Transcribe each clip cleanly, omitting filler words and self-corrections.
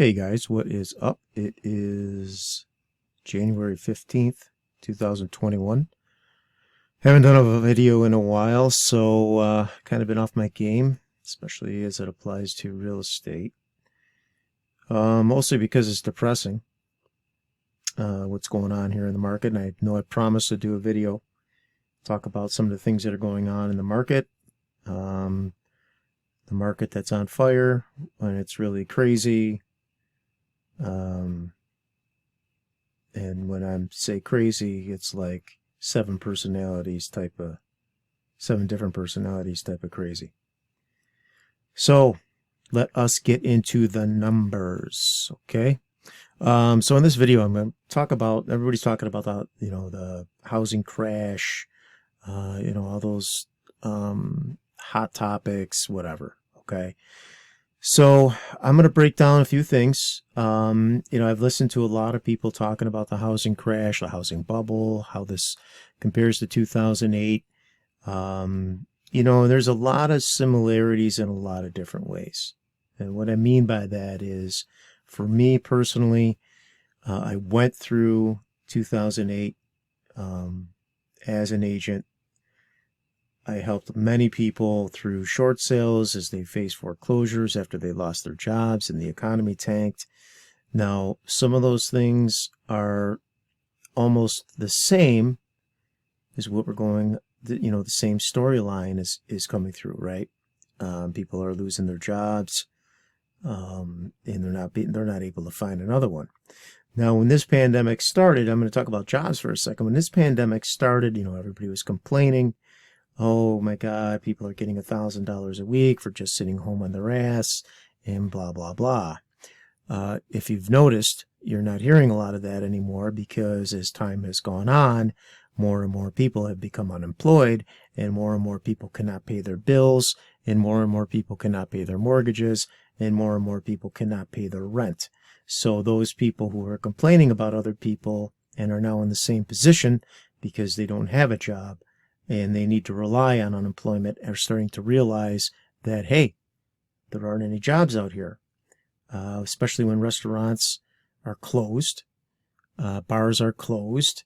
Hey guys, what is up? It is January 15th, 2021. Haven't done a video in a while, so kind of been off my game, especially as it applies to real estate. Mostly because it's depressing what's going on here in the market, and I know I promised to do a video, talk about some of the things that are going on in the market. The market that's on fire, when it's really crazy. And when I say crazy, it's like seven different personalities type of crazy. So let us get into the numbers, okay? So in this video, I'm going to talk about, everybody's talking about the housing crash, all those hot topics, whatever, okay? So I'm going to break down a few things. I've listened to a lot of people talking about the housing crash, the housing bubble, how this compares to 2008. There's a lot of similarities in a lot of different ways. And what I mean by that is, for me personally, I went through 2008 as an agent. I helped many people through short sales as they faced foreclosures after they lost their jobs and the economy tanked. Now, some of those things are almost the same as what we're going, the same storyline is coming through, right? People are losing their jobs, and they're not able to find another one. Now, when this pandemic started, I'm going to talk about jobs for a second. When this pandemic started, everybody was complaining. Oh my God, people are getting $1,000 a week for just sitting home on their ass and blah, blah, blah. If you've noticed, you're not hearing a lot of that anymore because as time has gone on, more and more people have become unemployed and more people cannot pay their bills and more people cannot pay their mortgages and more people cannot pay their rent. So those people who are complaining about other people and are now in the same position because they don't have a job and they need to rely on unemployment are starting to realize that, hey, there aren't any jobs out here, especially when restaurants are closed, bars are closed.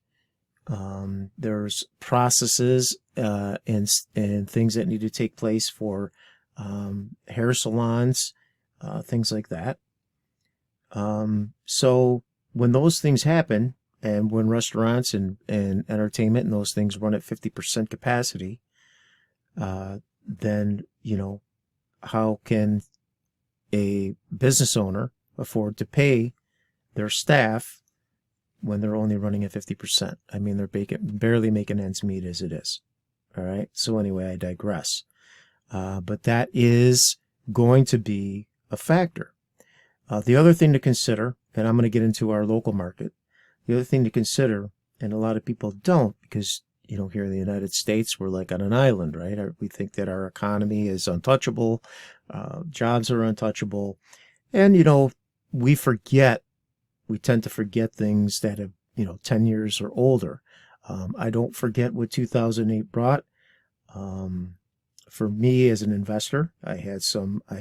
There's processes and things that need to take place for hair salons, things like that. So when those things happen, and when restaurants and entertainment and those things run at 50% capacity, then, how can a business owner afford to pay their staff when they're only running at 50%? I mean, they're barely making ends meet as it is. All right. So anyway, I digress. But that is going to be a factor. The other thing to consider, and I'm going to get into our local market, the other thing to consider, and a lot of people don't, because, here in the United States, we're like on an island, right? We think that our economy is untouchable, jobs are untouchable, and, we tend to forget things that have, 10 years or older. I don't forget what 2008 brought. For me as an investor, I had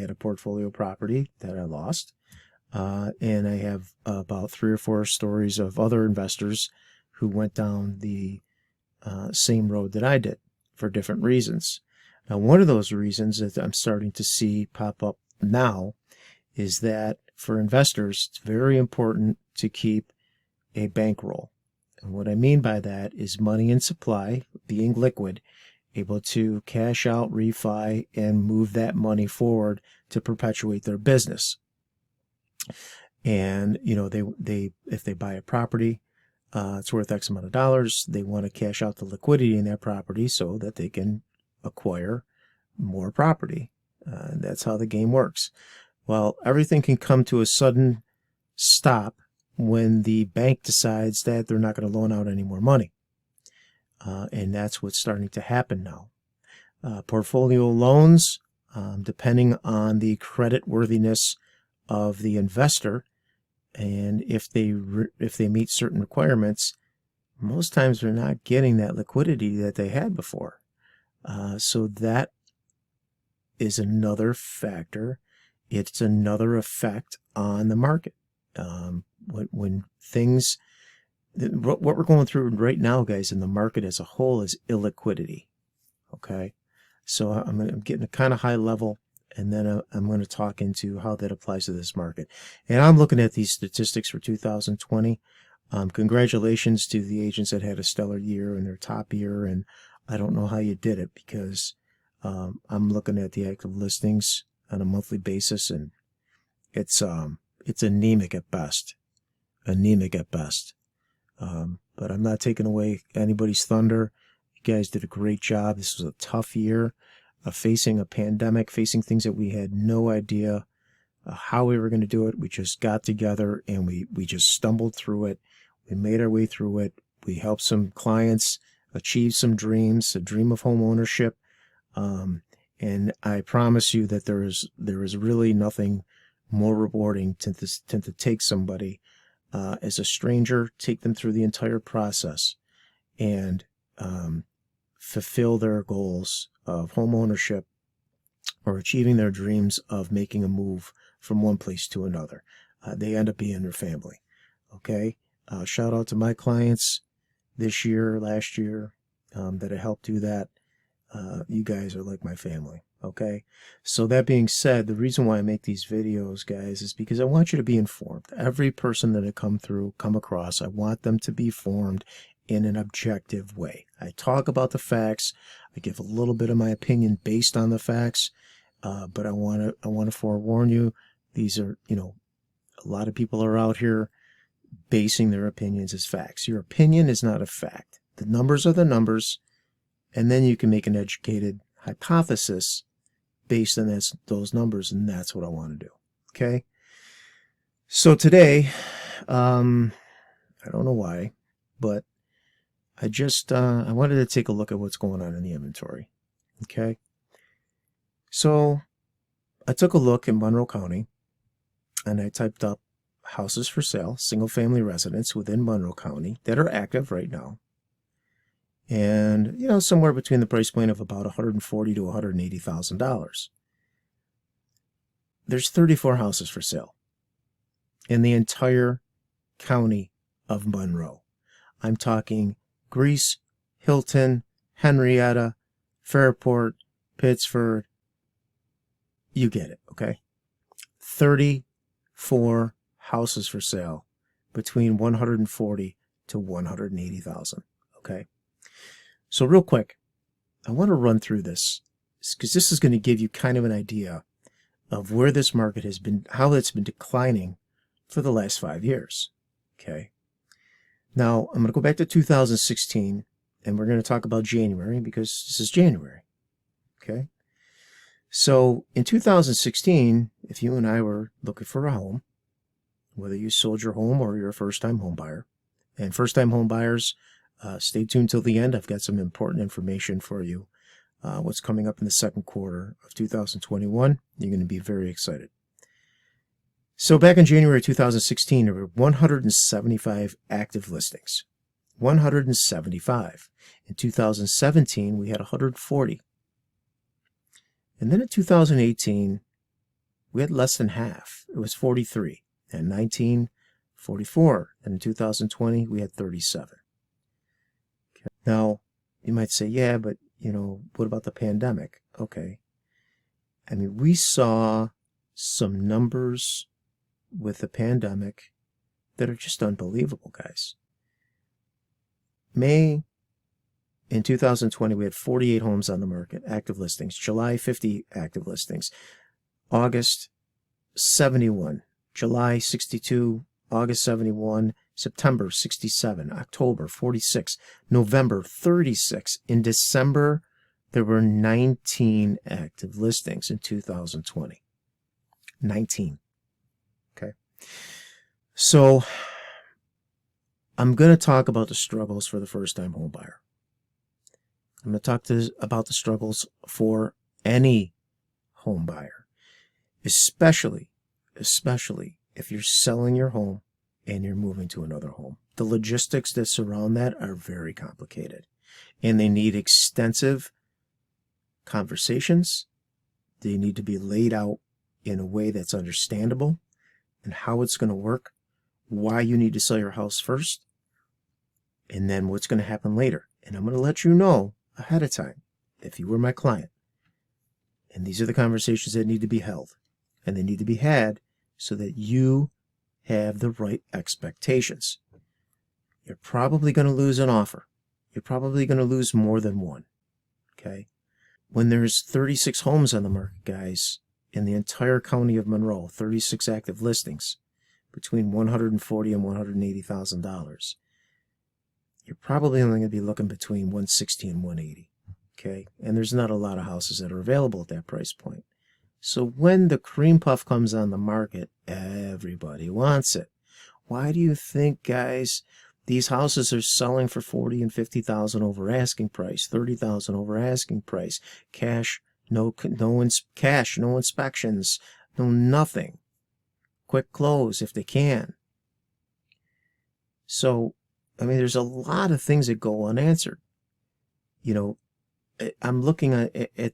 a portfolio property that I lost. And I have about 3 or 4 stories of other investors who went down the same road that I did for different reasons. Now, one of those reasons that I'm starting to see pop up now is that for investors, it's very important to keep a bankroll. And what I mean by that is money in supply, being liquid, able to cash out, refi, and move that money forward to perpetuate their business. And if they buy a property, it's worth X amount of dollars. They want to cash out the liquidity in that property so that they can acquire more property. That's how the game works. Well, everything can come to a sudden stop when the bank decides that they're not going to loan out any more money. And that's what's starting to happen now. Portfolio loans, depending on the credit worthiness of the investor, and if they meet certain requirements, most times they're not getting that liquidity that they had before. So that is another factor it's another effect on the market. When things, what we're going through right now, guys, in the market as a whole is illiquidity. Okay, so I'm getting a kind of high level, and then I'm going to talk into how that applies to this market. And I'm looking at these statistics for 2020. Congratulations to the agents that had a stellar year and their top year. And I don't know how you did it, because I'm looking at the active listings on a monthly basis, and it's anemic at best. Anemic at best. But I'm not taking away anybody's thunder. You guys did a great job. This was a tough year, facing a pandemic, facing things that we had no idea how we were going to do it. We just got together and we just stumbled through it. We made our way through it. We helped some clients achieve some dreams, a dream of home ownership. And I promise you that there is really nothing more rewarding than to take somebody as a stranger, take them through the entire process, and fulfill their goals of home ownership or achieving their dreams of making a move from one place to another. They end up being their family. Okay? Shout out to my clients this year, last year, that I helped do that. You guys are like my family. Okay? So that being said, the reason why I make these videos, guys, is because I want you to be informed. Every person that I come across, I want them to be formed in an objective way. I talk about the facts. I give a little bit of my opinion based on the facts, but I want to forewarn you. These are, a lot of people are out here basing their opinions as facts. Your opinion is not a fact. The numbers are the numbers, and then you can make an educated hypothesis based on those numbers, and that's what I want to do. Okay? So today, I don't know why, but I wanted to take a look at what's going on in the inventory. Okay? So I took a look in Monroe County, and I typed up houses for sale, single-family residents within Monroe County that are active right now. And, somewhere between the price point of about $140,000 to $180,000. There's 34 houses for sale in the entire county of Monroe. I'm talking Greece, Hilton, Henrietta, Fairport, Pittsford. You get it, okay? 34 houses for sale between $140,000 to $180,000, okay? So real quick, I want to run through this because this is going to give you kind of an idea of where this market has been, how it's been declining for the last 5 years, okay? Now, I'm going to go back to 2016, and we're going to talk about January because this is January, okay? So in 2016, if you and I were looking for a home, whether you sold your home or you're a first-time home buyer, and first-time home buyers, stay tuned till the end. I've got some important information for you. What's coming up in the second quarter of 2021. You're going to be very excited. So back in January 2016, there were 175 active listings. 175. In 2017, we had 140. And then in 2018, we had less than half. It was 43. And 19, 44. And in 2020, we had 37. Okay. Now, you might say, yeah, but, what about the pandemic? Okay. I mean, we saw some numbers with the pandemic that are just unbelievable, guys. May in 2020, we had 48 homes on the market, active listings. July, 50 active listings. August, 71. July, 62. August, 71. September, 67. October, 46. November, 36. In December, there were 19 active listings in 2020. 19. Okay. So I'm going to talk about the struggles for the first-time home buyer. I'm going to talk about the struggles for any home buyer, especially if you're selling your home and you're moving to another home. The logistics that surround that are very complicated, and they need extensive conversations. They need to be laid out in a way that's understandable and how it's going to work, why you need to sell your house first, and then what's going to happen later. And I'm going to let you know ahead of time if you were my client. And these are the conversations that need to be held. And they need to be had so that you have the right expectations. You're probably going to lose an offer. You're probably going to lose more than one. Okay? When there's 36 homes on the market, guys, in the entire county of Monroe, 36 active listings between $140,000 and $180,000, you're probably only going to be looking between $160,000 and $180,000. Okay? And there's not a lot of houses that are available at that price point. So when the cream puff comes on the market, everybody wants it. Why do you think, guys, these houses are selling for $40,000 and $50,000 over asking price, $30,000 over asking price, cash, no inspections, no nothing, quick close if they can? So, I mean, there's a lot of things that go unanswered. You know, I'm looking at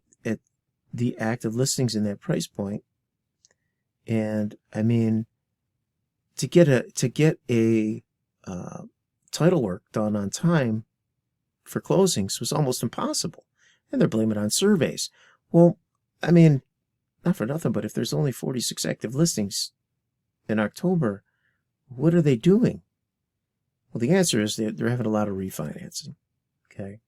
the active listings in that price point, and I mean, to get a title work done on time for closings was almost impossible, and they're blaming it on surveys. Well, I mean, not for nothing, but if there's only 46 active listings in October, what are they doing? Well, the answer is they're having a lot of refinancing. Okay,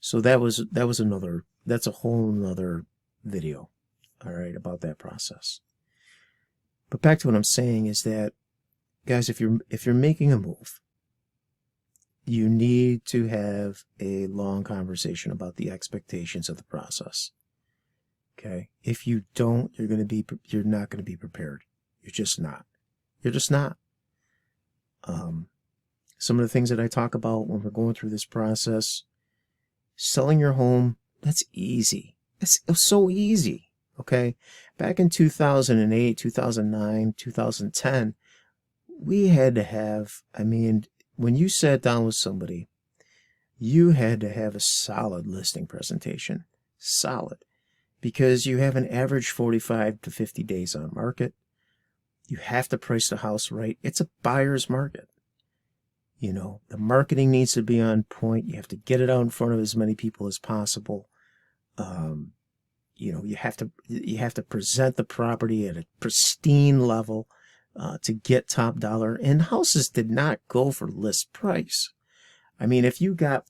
so that's a whole nother video, all right, about that process. But back to what I'm saying is that, guys, if you're making a move, you need to have a long conversation about the expectations of the process. Okay? If you don't, you're not going to be prepared. You're just not. You're just not. Some of the things that I talk about when we're going through this process, selling your home, that's easy. It's so easy. Okay? Back in 2008, 2009, 2010, we had to have, I mean, when you sat down with somebody, you had to have a solid listing presentation. Solid. Because you have an average 45 to 50 days on market. You have to price the house right. It's a buyer's market. You know, the marketing needs to be on point. You have to get it out in front of as many people as possible. You know, you have to present the property at a pristine level to get top dollar. And houses did not go for list price. I mean, if you got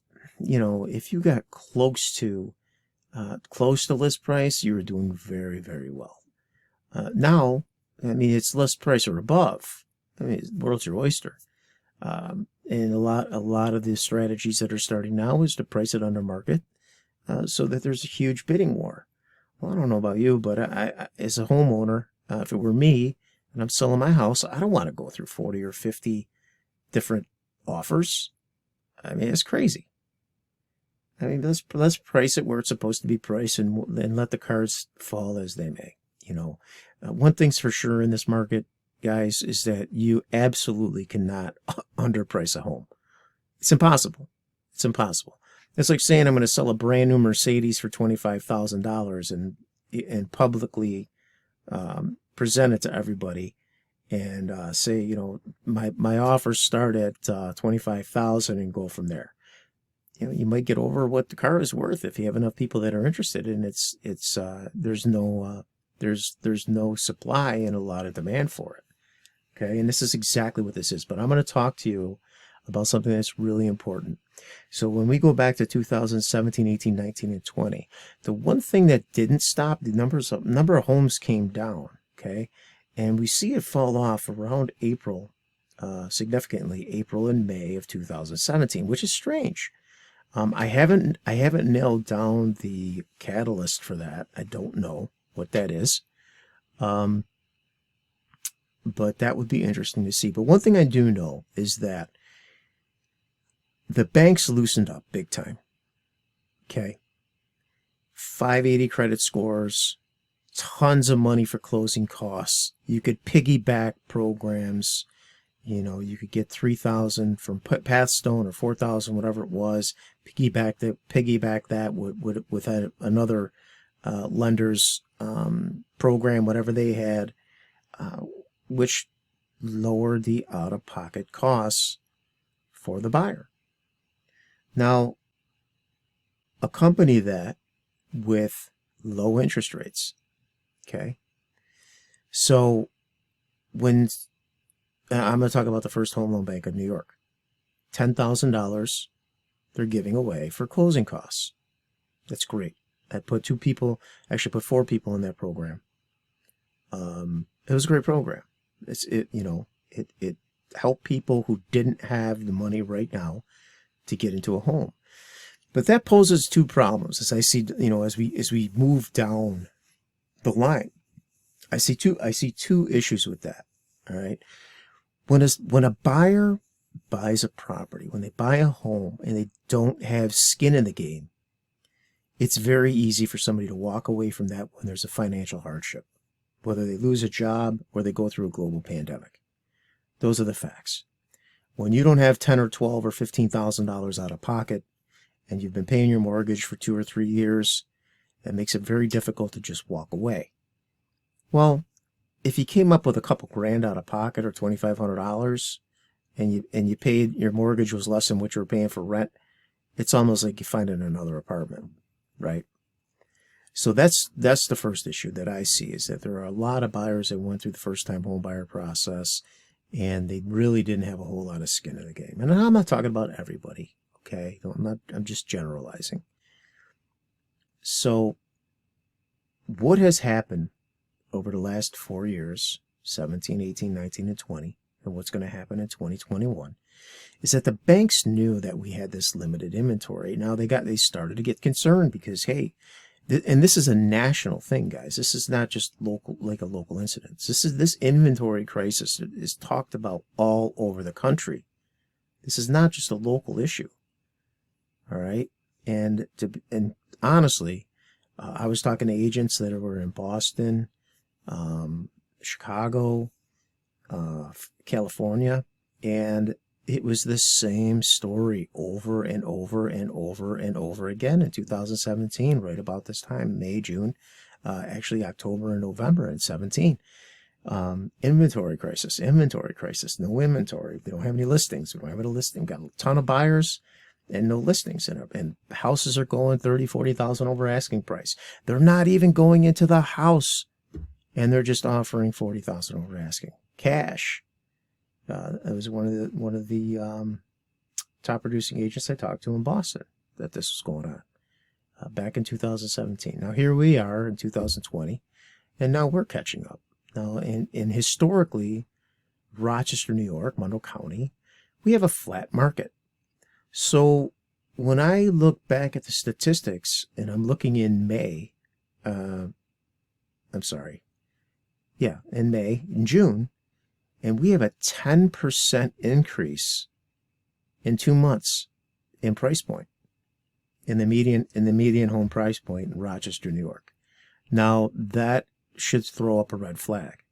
close to list price, you were doing very, very well. Now, I mean, it's list price or above. I mean, the world's your oyster. And a lot of the strategies that are starting now is to price it under market, so that there's a huge bidding war. Well, I don't know about you, but I as a homeowner, if it were me and I'm selling my house, I don't want to go through 40 or 50 different offers. I mean, it's crazy. I mean, let's price it where it's supposed to be priced, and let the cards fall as they may. You know, one thing's for sure in this market, guys, is that you absolutely cannot underprice a home. It's impossible. It's impossible. It's like saying I'm going to sell a brand new Mercedes for $25,000 and publicly present it to everybody and say, you know, my offers start at $25,000 and go from there. You know, you might get over what the car is worth if you have enough people that are interested, and there's no supply and a lot of demand for it. Okay, and this is exactly what this is. But I'm going to talk to you about something that's really important. So when we go back to 2017, 18, 19, and 20, the one thing that didn't stop, the number of homes came down. Okay, and we see it fall off around April, significantly April and May of 2017, which is strange. I haven't nailed down the catalyst for that. I don't know what that is. But that would be interesting to see. But one thing I do know is that the banks loosened up big time. Okay. 580 credit scores, tons of money for closing costs. You could piggyback programs. You know, you could get $3,000 from Pathstone or $4,000, whatever it was. Piggyback that with another lenders program, whatever they had, which lowered the out-of-pocket costs for the buyer. Now, accompany that with low interest rates. Okay. So when I'm going to talk about the First Home Loan Bank of New York, $10,000 they're giving away for closing costs. That's great. I put four people in that program. It was a great program. It helped people who didn't have the money right now to get into a home. But that poses two problems as I see, as we move down the line. I see two issues with that. All right. When a buyer buys a property, when they buy a home and they don't have skin in the game, it's very easy for somebody to walk away from that when there's a financial hardship, whether they lose a job or they go through a global pandemic. Those are the facts. When you don't have $10 or $12 or $15,000 out of pocket and you've been paying your mortgage for 2 or 3 years, that makes it very difficult to just walk away. Well, if you came up with a couple grand out of pocket or $2,500 and you paid, your mortgage was less than what you were paying for rent, it's almost like you find in another apartment, right? So that's the first issue that I see, is that there are a lot of buyers that went through the first-time home buyer process and they really didn't have a whole lot of skin in the game. And I'm not talking about everybody, okay? I'm just generalizing. So what has happened over the last 4 years, 17, 18, 19, and 20, and what's going to happen in 2021, is that the banks knew that we had this limited inventory. Now they started to get concerned because, hey, and this is a national thing, guys. This is not just local, like a local incident. This inventory crisis is talked about all over the country. This is not just a local issue. All right. And honestly, I was talking to agents that were in Boston, Chicago, California, and it was the same story over and over and over and over again in 2017, right about this time, May, June, actually October and November in 17. Inventory crisis, no inventory. We don't have any listings. We don't have any listing. Got a ton of buyers and no listings. And houses are going 30, 40,000 over asking price. They're not even going into the house, and they're just offering 40,000 over asking cash. It was one of the top producing agents I talked to in Boston that this was going on back in 2017. Now here we are in 2020, and now we're catching up. Now, in historically, Rochester, New York, Monroe County, we have a flat market. So when I look back at the statistics, and I'm looking in May, in June, and we have a 10% increase in 2 months in price point, in the median home price point in Rochester, New York. Now that should throw up a red flag,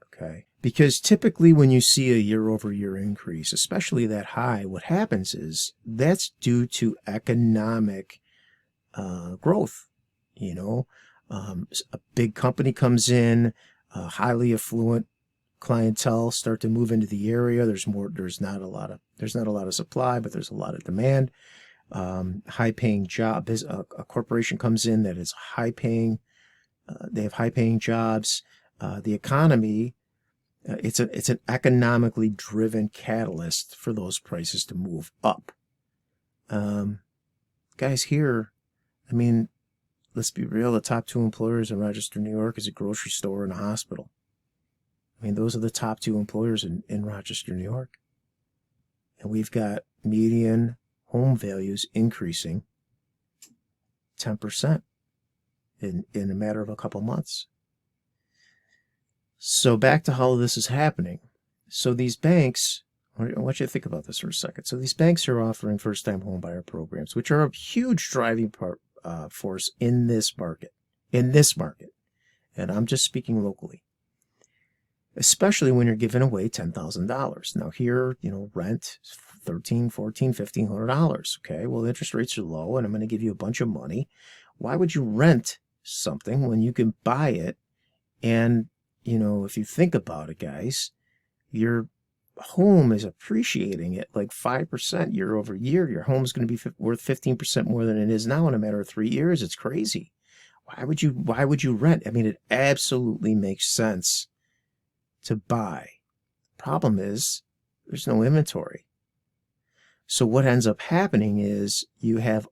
okay? Because typically when you see a year-over-year increase, especially that high, what happens is that's due to economic growth. A big company comes in, highly affluent clientele start to move into the area. There's not a lot of supply, but there's a lot of demand. High-paying job. A corporation comes in that is high-paying. They have high-paying jobs. The economy, it's an economically driven catalyst for those prices to move up. Guys, here, I mean, let's be real. The top 2 employers in Rochester, New York is a grocery store and a hospital. I mean, those are the top 2 employers in Rochester, New York. And we've got median home values increasing 10% in a matter of a couple months. So back to how this is happening. So these banks, I want you to think about this for a second. So these banks are offering first-time home buyer programs, which are a huge driving force in this market. And I'm just speaking locally. Especially when you're giving away $10,000. Now here, rent $1,300, $1,400, $1,500. Okay, well, interest rates are low, and I'm going to give you a bunch of money. Why would you rent something when you can buy it. And, if you think about it, guys, your home is appreciating at like 5% year over year. Your home's going to be worth 15% more than it is now in a matter of 3 years. It's crazy. Why would you rent? I mean, it absolutely makes sense to buy. Problem is, there's no inventory. So what ends up happening is you have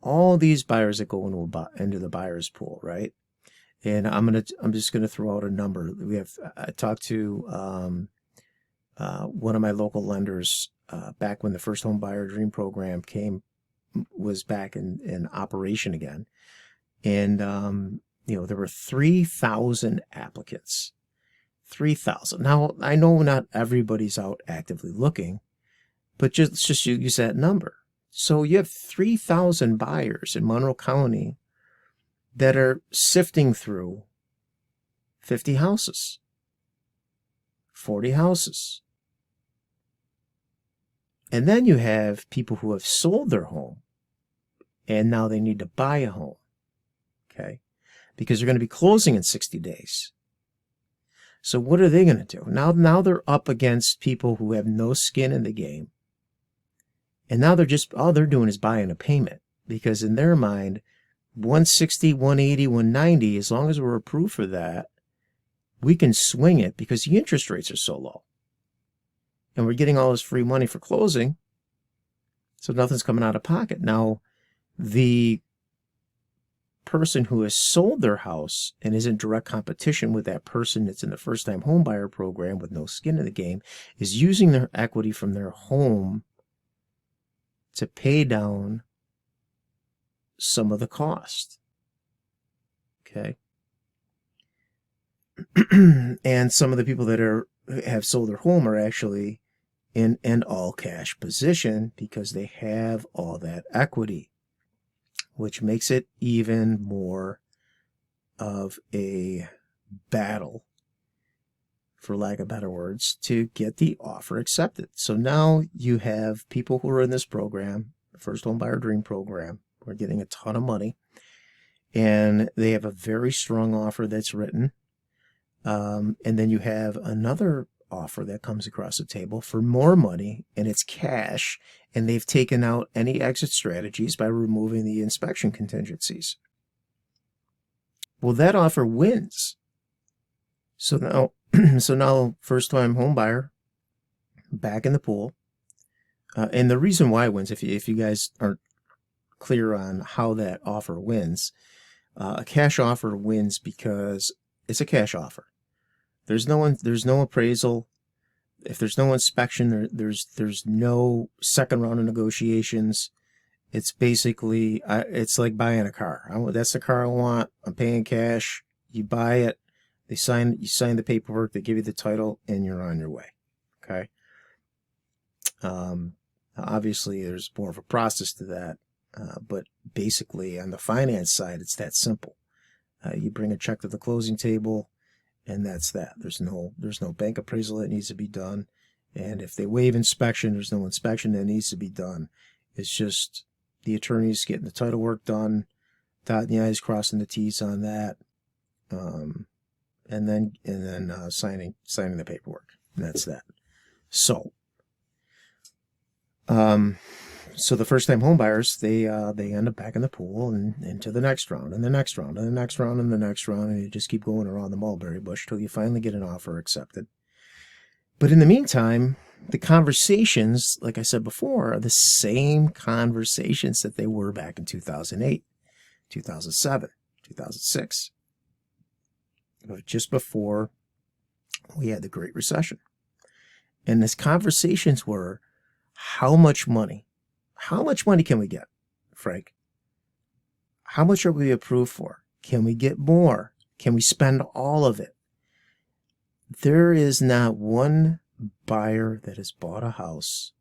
all these buyers that go into the buyer's pool, right? And I'm just gonna throw out a number. I talked to one of my local lenders back when the First Home Buyer Dream Program was back in operation again, and there were 3,000 applicants. 3,000. Now I know not everybody's out actively looking, but just use that number. So you have 3,000 buyers in Monroe County that are sifting through 50 houses, 40 houses. And then you have people who have sold their home and now they need to buy a home, okay? Because they're going to be closing in 60 days. So what are they going to do? Now they're up against people who have no skin in the game. And now all they're doing is buying a payment, because in their mind, 160, 180, 190, as long as we're approved for that, we can swing it because the interest rates are so low. And we're getting all this free money for closing, so nothing's coming out of pocket. Now, the person who has sold their house and is in direct competition with that person that's in the first-time home buyer program with no skin in the game is using their equity from their home to pay down some of the cost. Okay. And some of the people that have sold their home are actually in an all cash position because they have all that equity, which makes it even more of a battle, for lack of better words, to get the offer accepted. So now you have people who are in this program, the First Home Buyer Dream Program, who are getting a ton of money, and they have a very strong offer that's written. And then you have another offer that comes across the table for more money, and it's cash, and they've taken out any exit strategies by removing the inspection contingencies. Well, that offer wins. So now first-time home buyer back in the pool. And the reason why it wins, if you guys aren't clear on how that offer wins, a cash offer wins because it's a cash offer. There's no appraisal. If there's no inspection, there's no second round of negotiations. It's basically it's like buying a car. That's the car I want. I'm paying cash. You buy it. You sign the paperwork. They give you the title, and you're on your way. Okay. Obviously, there's more of a process to that, but basically, on the finance side, it's that simple. You bring a check to the closing table, and that's that. There's no bank appraisal that needs to be done, and if they waive inspection, there's no inspection that needs to be done. It's just the attorneys getting the title work done, dotting the I's, crossing the T's on that, and then signing the paperwork. And that's that. So the first-time home buyers, they end up back in the pool and into the next round, and the next round, and the next round, and the next round, and you just keep going around the mulberry bush till you finally get an offer accepted. But in the meantime, the conversations, like I said before, are the same conversations that they were back in 2008, 2007, 2006, just before we had the Great Recession. And these conversations were, how much money can we get, Frank? How much are we approved for? Can we get more? Can we spend all of it? There is not one buyer that has bought a house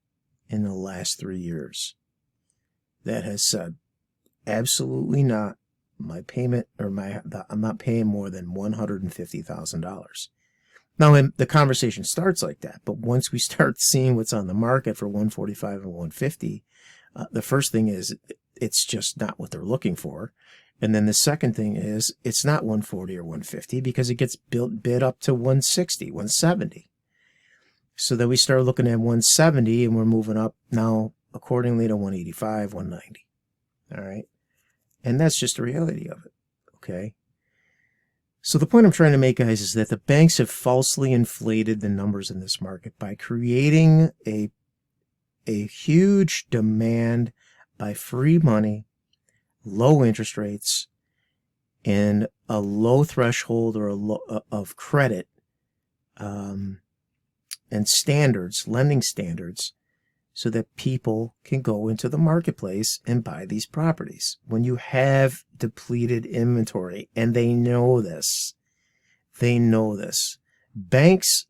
in the last 3 years that has said, absolutely not. My payment, I'm not paying more than $150,000. Now, the conversation starts like that, but once we start seeing what's on the market for 145 and 150, the first thing is it's just not what they're looking for. And then the second thing is it's not 140 or 150 because it gets bid up to 160, 170. So then we start looking at 170 and we're moving up now accordingly to 185, 190. All right. And that's just the reality of it. Okay. So the point I'm trying to make, guys, is that the banks have falsely inflated the numbers in this market by creating a huge demand by free money, low interest rates, and a low threshold or of credit and standards, lending standards, so that people can go into the marketplace and buy these properties. When you have depleted inventory, and they know this, banks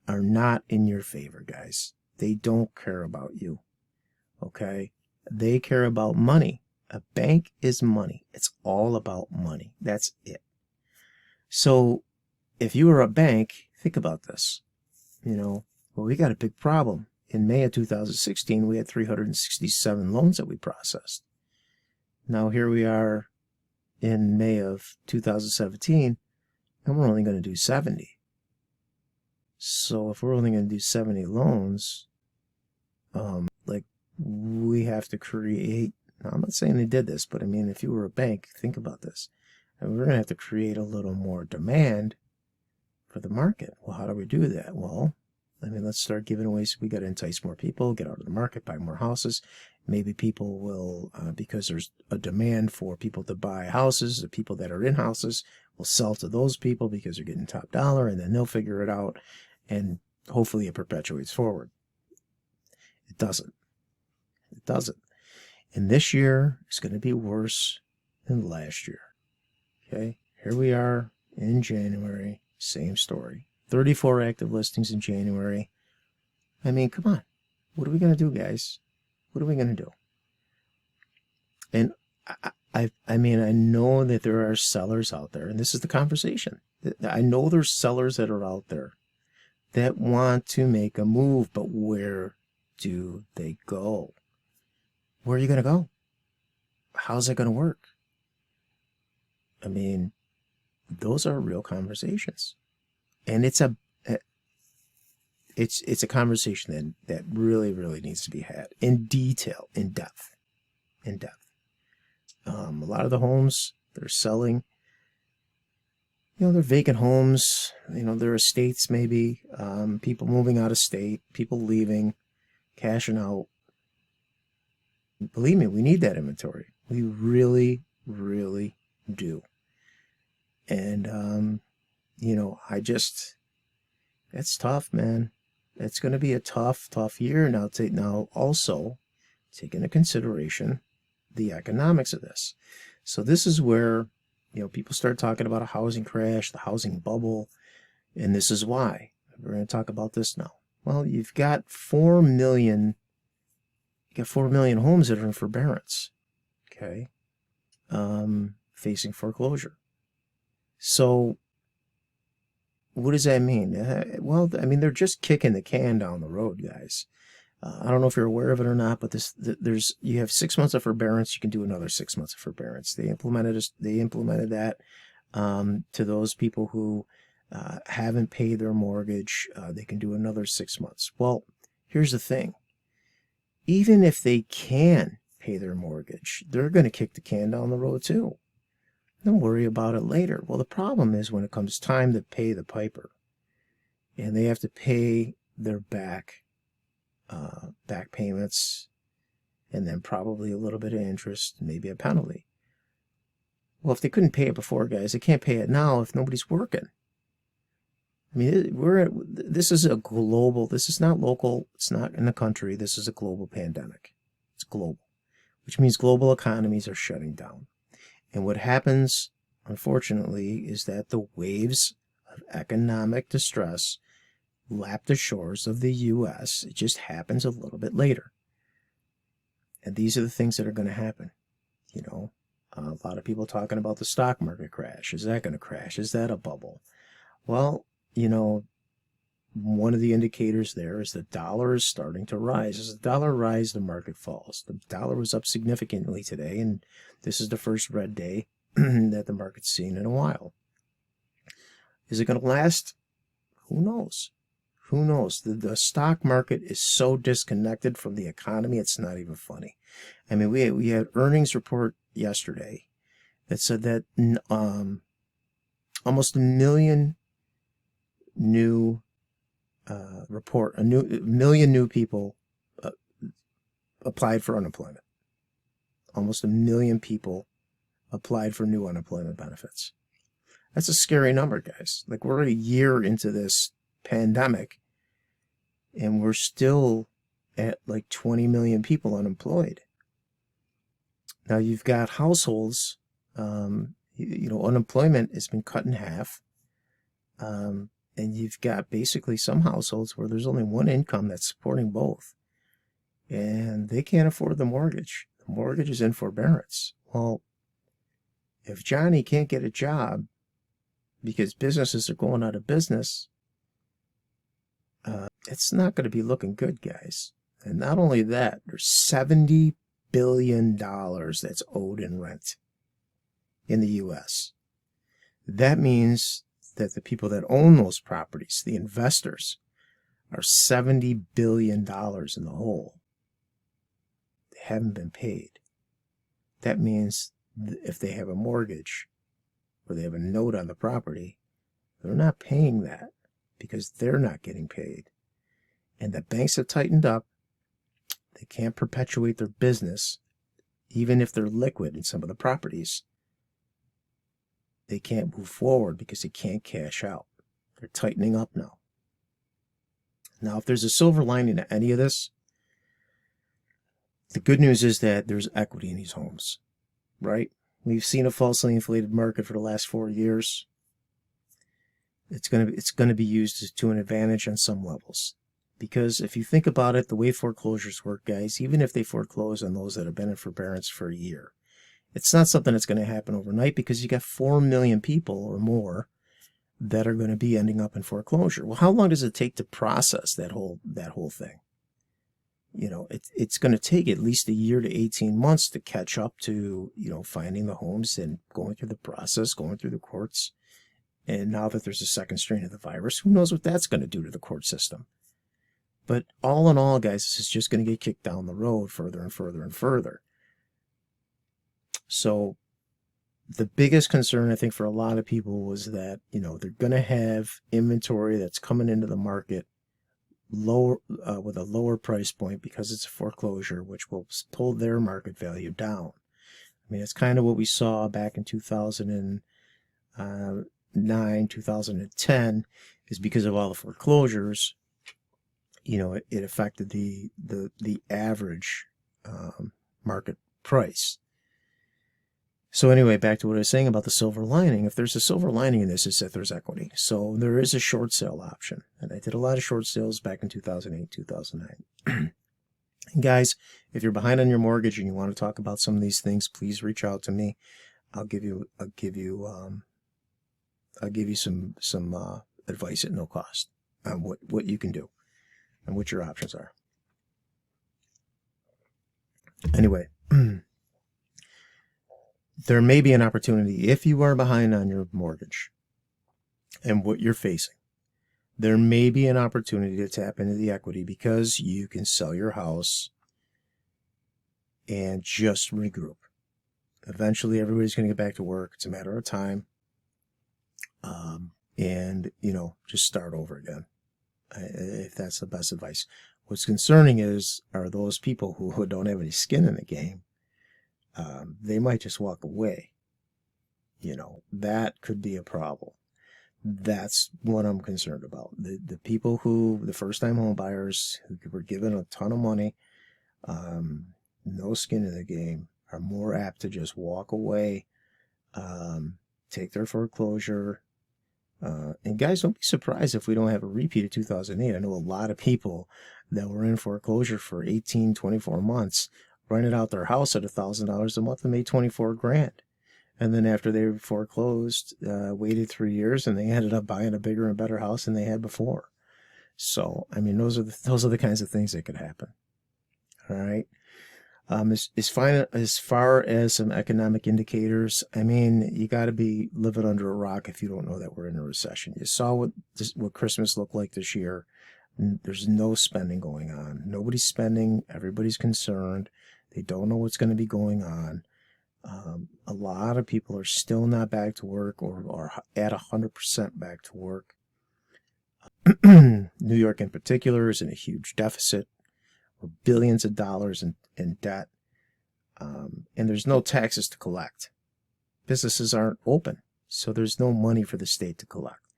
are not in your favor, guys. They don't care about you, okay? They care about money. A bank is money. It's all about money. That's it. So if you were a bank, think about this. Well, we got a big problem. In May of 2016, we had 367 loans that we processed. Now here we are in May of 2017, and we're only going to do 70. So if we're only going to do 70 loans, we have to create, now I'm not saying they did this, but I mean, if you were a bank, think about this. And we're going to have to create a little more demand for the market. Well, how do we do that? Well, let's start giving away. So we got to entice more people, get out of the market, buy more houses. Maybe people will, because there's a demand for people to buy houses, the people that are in houses will sell to those people because they're getting top dollar, and then they'll figure it out, and hopefully it perpetuates forward. It doesn't. It doesn't. And this year is going to be worse than last year. Okay, here we are in January, same story. 34 active listings in January. Come on. What are we going to do, guys? What are we going to do? And I know that there are sellers out there, and this is the conversation. I know there's sellers that are out there that want to make a move, but where do they go? Where are you going to go? How's it going to work? Those are real conversations. And it's a conversation that really, really needs to be had in detail, in depth. A lot of the homes they're selling, they're vacant homes, they're estates maybe, people moving out of state, people leaving, cashing out. Believe me, we need that inventory. We really, really do. And, it's tough, man. It's going to be a tough year. Now also take into consideration the economics of this. So this is where, people start talking about a housing crash, the housing bubble, and this is why. We're going to talk about this now. Well, you've got 4 million homes that are in forbearance, okay, facing foreclosure. So what does that mean? They're just kicking the can down the road, guys. I don't know if you're aware of it or not, but you have 6 months of forbearance. You can do another 6 months of forbearance. They implemented that to those people who haven't paid their mortgage. They can do another 6 months. Well, here's the thing. Even if they can pay their mortgage, they're going to kick the can down the road too. Don't worry about it later. Well, the problem is when it comes time to pay the piper, and they have to pay their back payments, and then probably a little bit of interest, maybe a penalty. Well, if they couldn't pay it before, guys, they can't pay it now if nobody's working. This is a global, this is not local, it's not in the country, this is a global pandemic. It's global, which means global economies are shutting down. And what happens, unfortunately, is that the waves of economic distress lap the shores of the U.S. It just happens a little bit later. And these are the things that are going to happen. A lot of people talking about the stock market crash. Is that going to crash? Is that a bubble? Well, one of the indicators there is the dollar is starting to rise. As the dollar rises, the market falls. The dollar was up significantly today, and this is the first red day that the market's seen in a while. Is it going to last? Who knows? Who knows? The stock market is so disconnected from the economy, it's not even funny. I mean, we had earnings report yesterday that said that almost a million new million new people applied for unemployment. Almost a million people applied for new unemployment benefits. That's a scary number, guys. Like, we're a year into this pandemic, and we're still at like 20 million people unemployed. Now, you've got households, unemployment has been cut in half. And you've got basically some households where there's only one income that's supporting both. And they can't afford the mortgage. The mortgage is in forbearance. Well, if Johnny can't get a job because businesses are going out of business, it's not going to be looking good, guys. And not only that, there's $70 billion that's owed in rent in the U.S. That means that the people that own those properties, the investors, are $70 billion in the hole. They haven't been paid. That means if they have a mortgage or they have a note on the property, they're not paying that because they're not getting paid. And the banks have tightened up. They can't perpetuate their business, even if they're liquid in some of the properties. They can't move forward because they can't cash out. They're tightening up now. Now, if there's a silver lining to any of this, the good news is that there's equity in these homes, right? We've seen a falsely inflated market for the last 4 years. It's going to be used to an advantage on some levels. Because if you think about it, the way foreclosures work, guys, even if they foreclose on those that have been in forbearance for a year, it's not something that's going to happen overnight because you got 4 million people or more that are going to be ending up in foreclosure. Well, how long does it take to process that whole thing? It's going to take at least a year to 18 months to catch up to, finding the homes and going through the process, going through the courts. And now that there's a second strain of the virus, who knows what that's going to do to the court system? But all in all, guys, this is just going to get kicked down the road further and further and further. So the biggest concern, I think, for a lot of people was that, they're going to have inventory that's coming into the market lower with a lower price point because it's a foreclosure, which will pull their market value down. I mean, it's kind of what we saw back in 2009, 2010, is because of all the foreclosures. It affected the average market price. So anyway, back to what I was saying about the silver lining. If there's a silver lining in this, is that there's equity. So there is a short sale option. And I did a lot of short sales back in 2008, 2009. And guys, if you're behind on your mortgage and you want to talk about some of these things, please reach out to me. I'll give you some advice at no cost on what you can do and what your options are. Anyway, there may be an opportunity if you are behind on your mortgage and what you're facing. There may be an opportunity to tap into the equity because you can sell your house and just regroup. Eventually, everybody's going to get back to work. It's a matter of time. And, just start over again, if that's the best advice. What's concerning are those people who don't have any skin in the game. They might just walk away. That could be a problem. That's what I'm concerned about. The people the first-time home buyers who were given a ton of money, no skin in the game, are more apt to just walk away, take their foreclosure. And guys, don't be surprised if we don't have a repeat of 2008. I know a lot of people that were in foreclosure for 18, 24 months, rented out their house at $1,000 a month and made 24 grand. And then after they foreclosed, waited 3 years, and they ended up buying a bigger and better house than they had before. So, I mean, those are the kinds of things that could happen. All right. As far as some economic indicators, I mean, you got to be living under a rock if you don't know that we're in a recession. You saw what Christmas looked like this year. There's no spending going on. Nobody's spending. Everybody's concerned. They don't know what's going to be going on. A lot of people are still not back to work or are at 100% back to work. New York in particular is in a huge deficit, or billions of dollars in debt. And there's no taxes to collect. Businesses aren't open, so there's no money for the state to collect.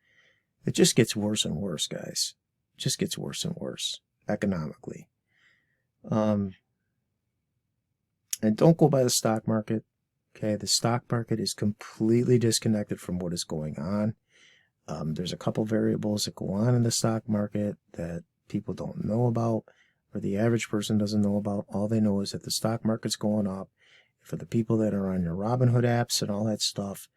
It just gets worse and worse, guys. It just gets worse and worse economically. And don't go by the stock market. Okay, the stock market is completely disconnected from what is going on. There's a couple variables that go on in the stock market that people don't know about, or the average person doesn't know about. All they know is that the stock market's going up. For the people that are on your Robinhood apps and all that stuff,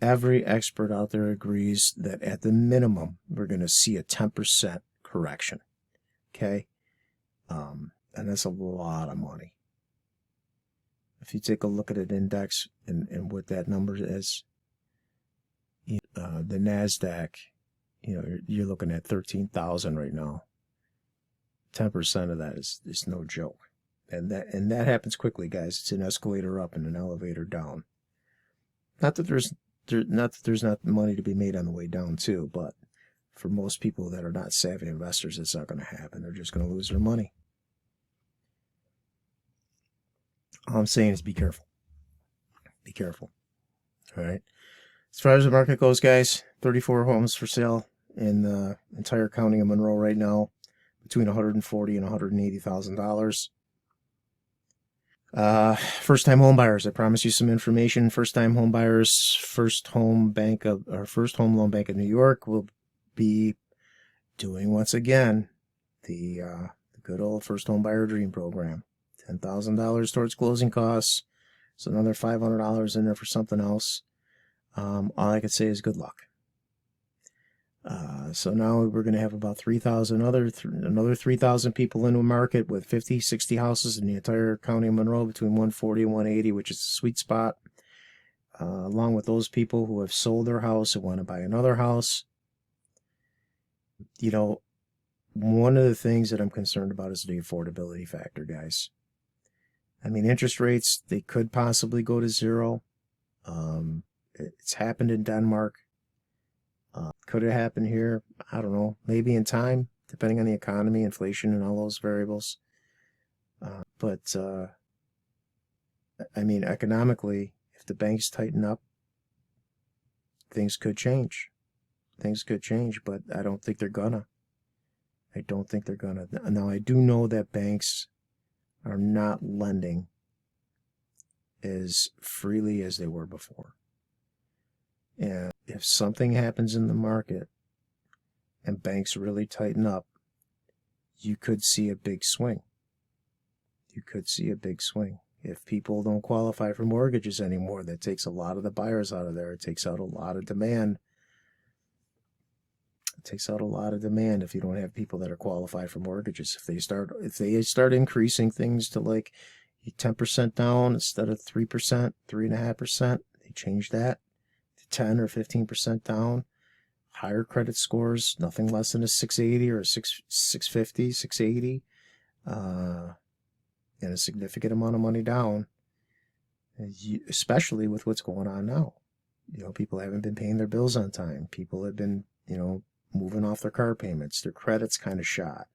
every expert out there agrees that at the minimum, we're going to see a 10% correction. Okay? And that's a lot of money. If you take a look at an index and what that number is, the NASDAQ, you're looking at 13,000 right now. 10% of that is no joke. And that happens quickly, guys. It's an escalator up and an elevator down. Not that there's not money to be made on the way down too, but for most people that are not savvy investors, it's not going to happen. They're just going to lose their money. All I'm saying is be careful. Be careful. All right. As far as the market goes, guys, 34 homes for sale in the entire county of Monroe right now, between $140,000 and $180,000. First-time home buyers. I promised you some information. First-time home buyers, First Home Loan Bank of New York will be doing once again the good old First Home Buyer Dream Program. $10,000 towards closing costs. So another $500 in there for something else. All I could say is good luck. So now we're going to have about 3,000 another 3,000 people in the market with 50, 60 houses in the entire county of Monroe between 140 and 180, which is the sweet spot. Along with those people who have sold their house and want to buy another house. One of the things that I'm concerned about is the affordability factor, guys. I mean, interest rates, they could possibly go to zero. It's happened in Denmark. Could it happen here? I don't know. Maybe in time, depending on the economy, inflation, and all those variables. But I mean, economically, if the banks tighten up, things could change. Things could change, but I don't think they're gonna. I don't think they're gonna. Now, I do know that banks are not lending as freely as they were before. And if something happens in the market and banks really tighten up, you could see a big swing. You could see a big swing. If people don't qualify for mortgages anymore, that takes a lot of the buyers out of there. It takes out a lot of demand. It takes out a lot of demand if you don't have people that are qualified for mortgages. If they start increasing things to like 10% down instead of 3%, 3.5%, they change that to 10 or 15% down. Higher credit scores, nothing less than a 680 or a 650, 680, and a significant amount of money down, especially with what's going on now. People haven't been paying their bills on time. People have been, moving off their car payments. Their credit's kind of shot.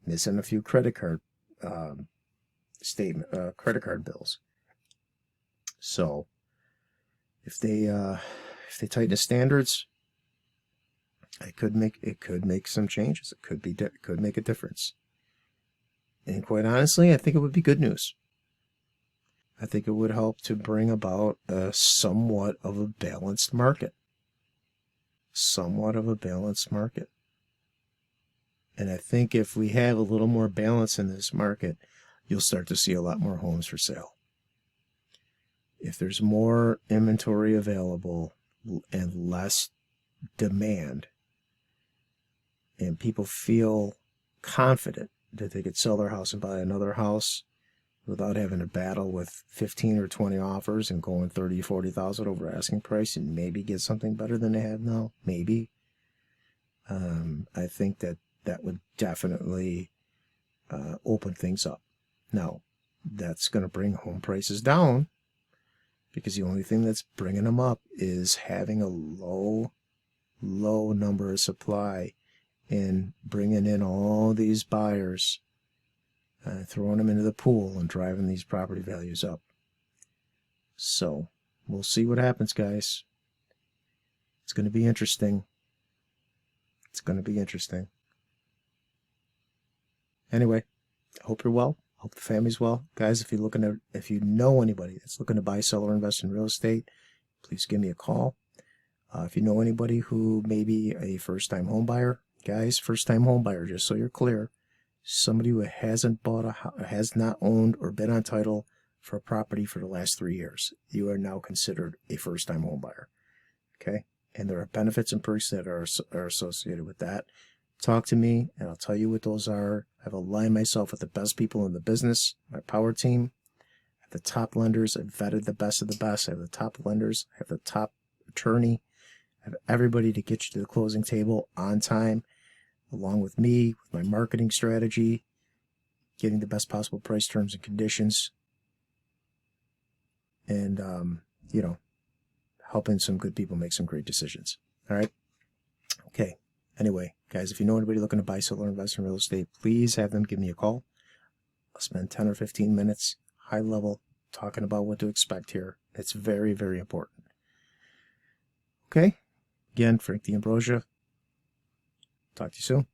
Missing a few credit card bills. So if they tighten the standards, it could make some changes. It could make a difference. And quite honestly, I think it would be good news. I think it would help to bring about a somewhat of a balanced market. Somewhat of a balanced market. And I think if we have a little more balance in this market, you'll start to see a lot more homes for sale. If there's more inventory available and less demand, and people feel confident that they could sell their house and buy another house, without having to battle with 15 or 20 offers and going 30, 40,000 over asking price and maybe get something better than they have now. Maybe. I think that would definitely open things up. Now, that's going to bring home prices down because the only thing that's bringing them up is having a low number of supply and bringing in all these buyers, throwing them into the pool and driving these property values up. So we'll see what happens, guys. It's going to be interesting. It's going to be interesting. Anyway, I hope you're well. Hope the family's well. Guys, if you know anybody that's looking to buy, sell, or invest in real estate, please give me a call. If you know anybody who may be a first-time home buyer, guys, first-time home buyer, just so you're clear, somebody who hasn't has not owned or been on title for a property for the last 3 years, you are now considered a first-time home buyer. Okay? And there are benefits and perks that are associated with that. Talk to me, and I'll tell you what those are. I've aligned myself with the best people in the business, my power team. I have the top lenders. I've vetted the best of the best. I have the top lenders. I have the top attorney. I have everybody to get you to the closing table on time, along with me, with my marketing strategy, getting the best possible price, terms, and conditions, and, helping some good people make some great decisions. All right? Okay. Anyway, guys, if you know anybody looking to buy, sell, or invest in real estate, please have them give me a call. I'll spend 10 or 15 minutes, high level, talking about what to expect here. It's very, very important. Okay? Again, Frank D'Ambrosia. Talk to you soon.